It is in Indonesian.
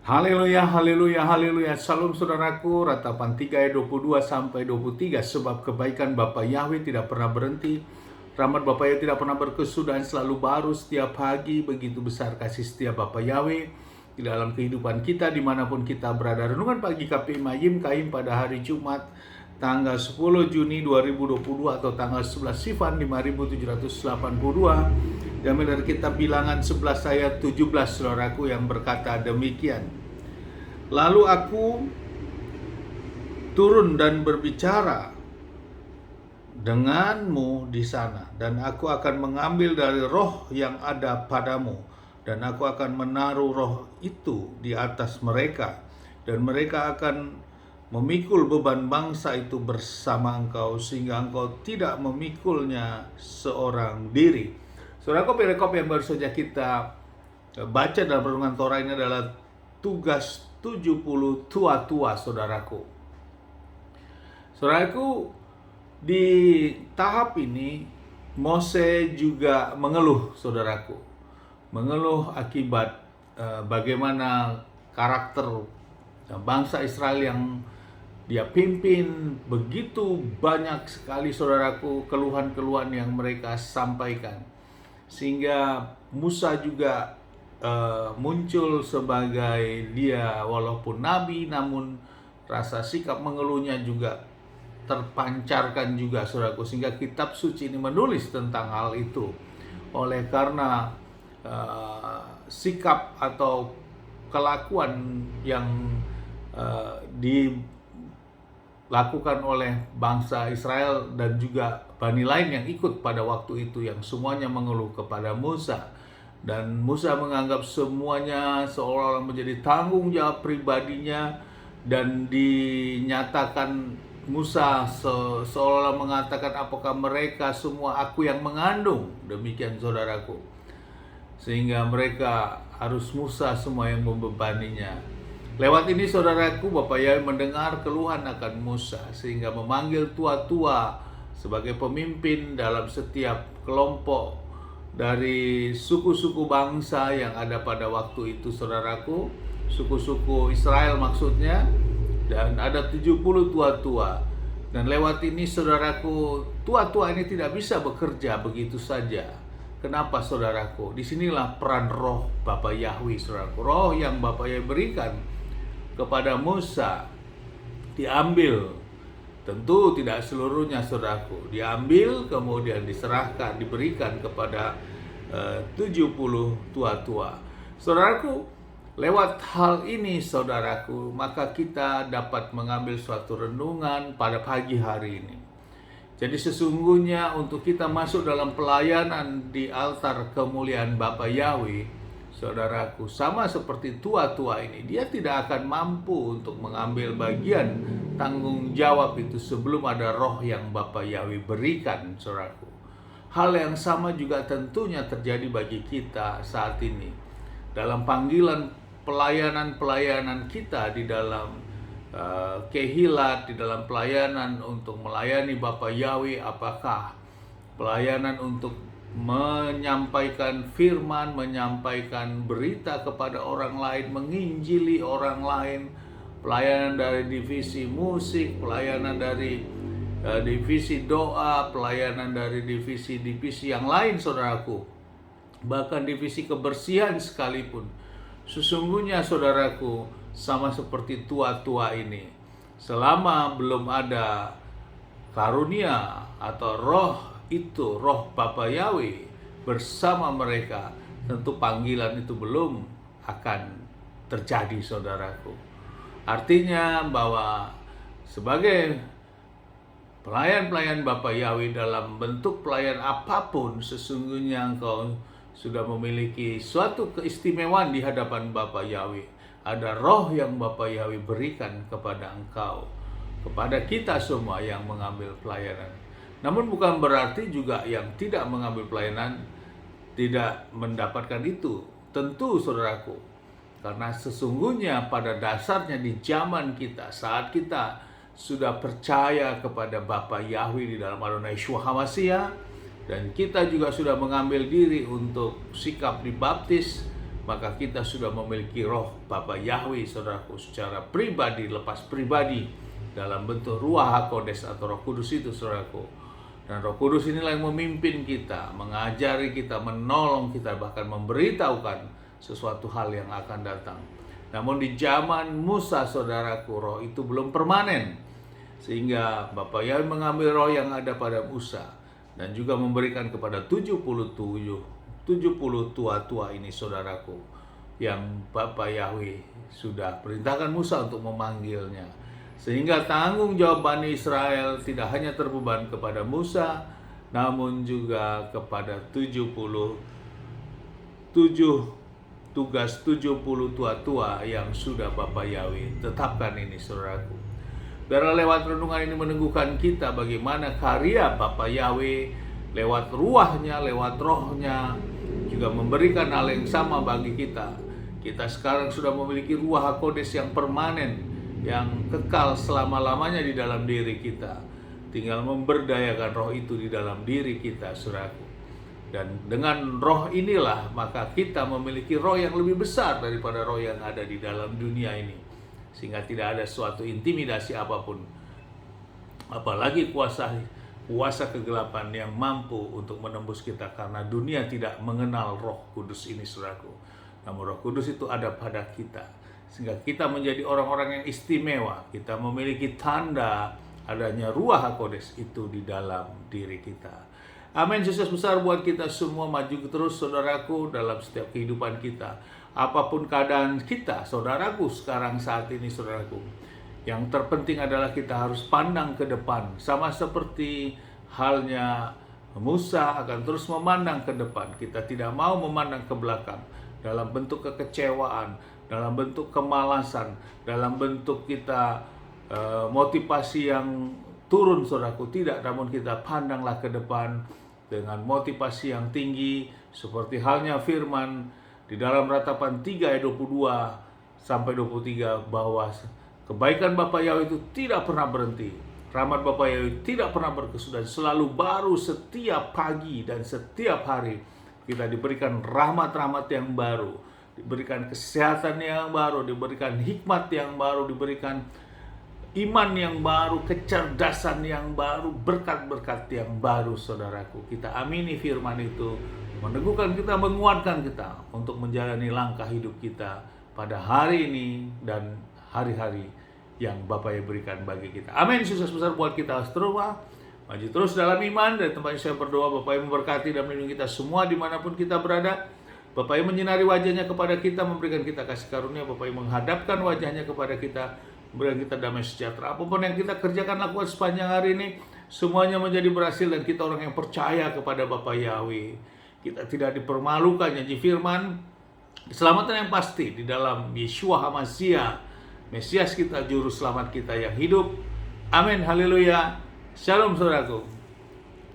Haleluya, haleluya, haleluya. Salam saudaraku, Ratapan 3 ayat 22 sampai 23. Sebab kebaikan Bapa Yahweh tidak pernah berhenti, rahmat Bapa Yahweh tidak pernah berkesudahan, selalu baru setiap pagi. Begitu besar kasih setia Bapa Yahweh di dalam kehidupan kita dimanapun kita berada. Renungan pagi KPI Yim Kaim pada hari Jumat tanggal 10 Juni 2022 atau tanggal 11 Sivan 5782. Diambil dari kitab Bilangan 11 ayat 17, saudaraku, yang berkata demikian. Lalu aku turun dan berbicara denganmu di sana, dan aku akan mengambil dari roh yang ada padamu, dan aku akan menaruh roh itu di atas mereka, dan mereka akan memikul beban bangsa itu bersama engkau, sehingga engkau tidak memikulnya seorang diri. Saudaraku, perikop yang baru saja kita baca dalam renungan Torah ini adalah tugas 70 tua-tua, saudaraku. Saudaraku, di tahap ini Mose juga mengeluh, saudaraku. Mengeluh akibat bagaimana karakter bangsa Israel yang dia pimpin. Begitu banyak sekali, saudaraku, keluhan-keluhan yang mereka sampaikan. Sehingga Musa juga muncul sebagai dia walaupun nabi, namun rasa sikap mengeluhnya juga terpancarkan juga, saudaraku, sehingga kitab suci ini menulis tentang hal itu. Oleh karena sikap atau kelakuan yang dilakukan oleh bangsa Israel dan juga Bani lain yang ikut pada waktu itu, yang semuanya mengeluh kepada Musa. Dan Musa menganggap semuanya seolah-olah menjadi tanggung jawab pribadinya, dan dinyatakan Musa seolah-olah mengatakan, apakah mereka semua aku yang mengandung? Demikian, saudaraku. Sehingga mereka harus Musa semua yang membebaninya. Lewat ini, saudaraku, Bapak Yahweh mendengar keluhan akan Musa, sehingga memanggil tua-tua sebagai pemimpin dalam setiap kelompok dari suku-suku bangsa yang ada pada waktu itu, saudaraku. Suku-suku Israel maksudnya. Dan ada 70 tua-tua. Dan lewat ini, saudaraku, tua-tua ini tidak bisa bekerja begitu saja. Kenapa, saudaraku? Disinilah peran roh Bapa Yahweh, saudaraku. Roh yang Bapa Yahweh berikan kepada Musa diambil. Tentu tidak seluruhnya, saudaraku. Diambil, kemudian diserahkan, diberikan kepada 70 tua-tua. Saudaraku, lewat hal ini, saudaraku, maka kita dapat mengambil suatu renungan pada pagi hari ini. Jadi sesungguhnya untuk kita masuk dalam pelayanan di altar kemuliaan Bapa Yahweh, saudaraku, sama seperti tua-tua ini, dia tidak akan mampu untuk mengambil bagian tanggung jawab itu sebelum ada roh yang Bapa Yahweh berikan, saudaraku. Hal yang sama juga tentunya terjadi bagi kita saat ini. Dalam panggilan pelayanan-pelayanan kita di dalam kehilat, di dalam pelayanan untuk melayani Bapa Yahweh, apakah pelayanan untuk menyampaikan firman, menyampaikan berita kepada orang lain, menginjili orang lain, pelayanan dari divisi musik, pelayanan dari divisi doa, pelayanan dari divisi-divisi yang lain, saudaraku, bahkan divisi kebersihan sekalipun. Sesungguhnya, saudaraku, sama seperti tua-tua ini, selama belum ada karunia atau roh itu, roh Bapa Yahweh bersama mereka, tentu panggilan itu belum akan terjadi, saudaraku. Artinya bahwa sebagai pelayan-pelayan Bapa Yahweh dalam bentuk pelayan apapun, sesungguhnya engkau sudah memiliki suatu keistimewaan di hadapan Bapa Yahweh. Ada roh yang Bapa Yahweh berikan kepada engkau, kepada kita semua yang mengambil pelayanan. Namun bukan berarti juga yang tidak mengambil pelayanan tidak mendapatkan itu. Tentu, saudaraku, karena sesungguhnya pada dasarnya di zaman kita, saat kita sudah percaya kepada Bapa Yahweh di dalam Adonai Yeshua HaMashiach, dan kita juga sudah mengambil diri untuk sikap dibaptis maka kita sudah memiliki roh Bapa Yahweh, saudaraku, secara pribadi, lepas pribadi, dalam bentuk Ruach HaKodes atau Roh Kudus itu, saudaraku. Dan Roh Kudus inilah yang memimpin kita, mengajari kita, menolong kita, bahkan memberitahukan sesuatu hal yang akan datang. Namun di zaman Musa, saudaraku, roh itu belum permanen, sehingga Bapa Yahweh mengambil roh yang ada pada Musa dan juga memberikan kepada 70 tua-tua ini, saudaraku, yang Bapa Yahweh sudah perintahkan Musa untuk memanggilnya. Sehingga tanggung jawab Bani Israel tidak hanya terbeban kepada Musa, namun juga kepada 70 tua-tua yang sudah Bapa Yahweh tetapkan ini, saudaraku. Biarlah lewat renungan ini meneguhkan kita bagaimana karya Bapa Yahweh lewat ruahnya, lewat rohnya, juga memberikan hal yang sama bagi kita. Kita sekarang sudah memiliki Ruach HaKodes yang permanen, yang kekal selama-lamanya di dalam diri kita. Tinggal memberdayakan roh itu di dalam diri kita, saudaraku. Dan dengan roh inilah maka kita memiliki roh yang lebih besar daripada roh yang ada di dalam dunia ini, sehingga tidak ada suatu intimidasi apapun, apalagi kuasa kegelapan yang mampu untuk menembus kita, karena dunia tidak mengenal Roh Kudus ini, saudaraku. Namun Roh Kudus itu ada pada kita, sehingga kita menjadi orang-orang yang istimewa. Kita memiliki tanda adanya Ruach HaKodes itu di dalam diri kita. Amin. Sukses besar buat kita semua. Maju terus, saudaraku, dalam setiap kehidupan kita. Apapun keadaan kita, saudaraku, sekarang saat ini, saudaraku, yang terpenting adalah kita harus pandang ke depan. Sama seperti halnya Musa akan terus memandang ke depan. Kita tidak mau memandang ke belakang dalam bentuk kekecewaan, dalam bentuk kemalasan, dalam bentuk kita motivasi yang turun, saudaraku. Tidak, namun kita pandanglah ke depan dengan motivasi yang tinggi, seperti halnya firman di dalam Ratapan 3 ayat 22 sampai 23, bahwa kebaikan Bapa Yahweh itu tidak pernah berhenti. Rahmat Bapa Yahweh tidak pernah berkesudahan, selalu baru setiap pagi dan setiap hari. Kita diberikan rahmat-rahmat yang baru, diberikan kesehatan yang baru, diberikan hikmat yang baru, diberikan iman yang baru, kecerdasan yang baru, berkat-berkat yang baru, saudaraku. Kita amini firman itu, meneguhkan kita, menguatkan kita untuk menjalani langkah hidup kita pada hari ini dan hari-hari yang Bapa yang berikan bagi kita. Amin. Sukses besar buat kita seterusnya. Maju terus dalam iman. Dari tempat saya berdoa, Bapa yang memberkati dan melindungi kita semua dimanapun kita berada. Bapa yang menyinari wajahnya kepada kita, memberikan kita kasih karunia. Bapa yang menghadapkan wajahnya kepada kita, memberikan kita damai sejahtera. Apapun yang kita kerjakan, lakukan sepanjang hari ini, semuanya menjadi berhasil, dan kita orang yang percaya kepada Bapa Yahweh. Kita tidak dipermalukan, janji firman, keselamatan yang pasti di dalam Yeshua HaMashiach, Mesias kita, Juru Selamat kita yang hidup. Amin. Haleluya. Shalom, saudaraku.